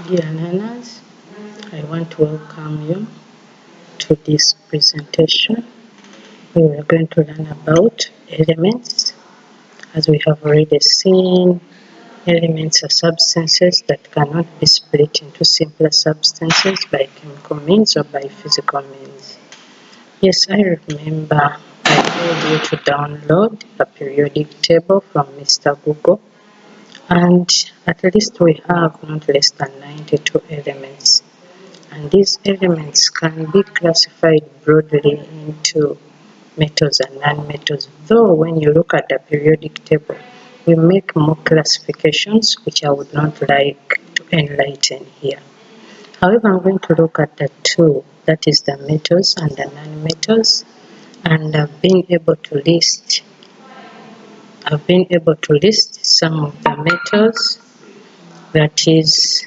Dear learners, I want to welcome you to this presentation. We are going to learn about elements. As we have already seen, elements are substances that cannot be split into simpler substances by chemical means or by physical means. Yes, I remember I told you to download a periodic table from Mr. Google, and at least we have not less than 92 elements. And these elements can be classified broadly into metals and non-metals, though when you look at the periodic table, we make more classifications which I would not like to enlighten here. However, I'm going to look at the two, that is the metals and the non-metals, and I've been able to list some of the metals, that is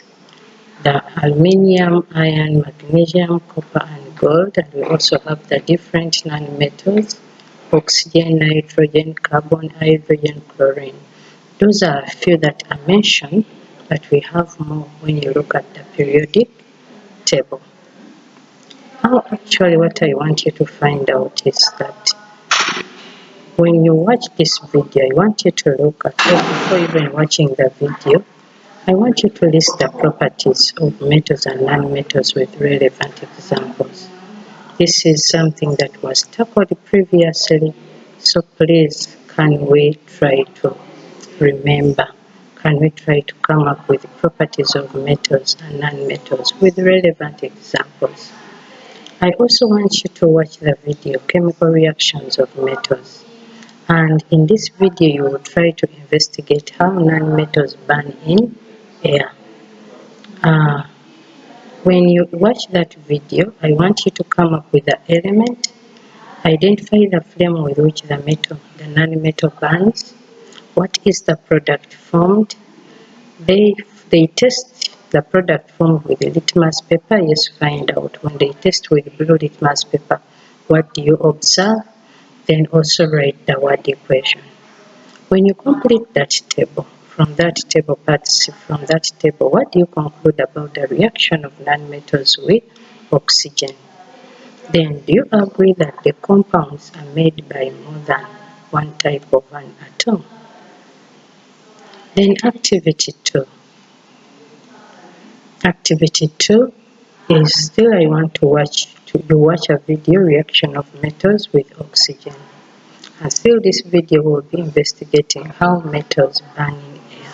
the aluminium, iron, magnesium, copper, and gold. And we also have the different non-metals: oxygen, nitrogen, carbon, hydrogen, chlorine. Those are a few that are mentioned, but we have more when you look at the periodic table. Now, actually, what I want you to find out is that when you watch this video, I want you to look at, before even watching the video, I want you to list the properties of metals and non-metals with relevant examples. This is something that was tackled previously, so please can we try to remember? Can we try to come up with properties of metals and non-metals with relevant examples? I also want you to watch the video Chemical Reactions of Metals. And in this video, you will try to investigate how non-metals burn in air. When you watch that video, I want you to come up with the element, identify the flame with which the non-metal burns, what is the product formed. They test the product formed with the litmus paper. Yes, find out. When they test with blue litmus paper, what do you observe? Then also write the word equation. When you complete that table, from that table, what do you conclude about the reaction of nonmetals with oxygen? Then, do you agree that the compounds are made by more than one type of an atom? Then activity 2. Activity 2 is still I want to watch a video reaction of metals with oxygen. And still this video will be investigating how metals burn in air.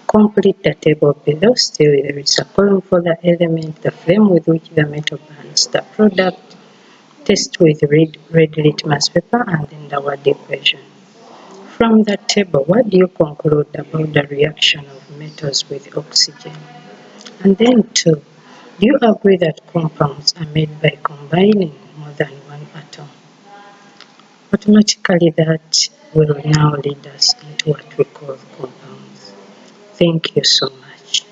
Complete the table below. Still there is a column for the element, the flame with which the metal burns, the product, test with red litmus paper, and then the word equation. From that table, what do you conclude about the reaction of metals with oxygen? And then 2, do you agree that compounds are made by combining more than one atom? Automatically that will now lead us into what we call compounds. Thank you so much.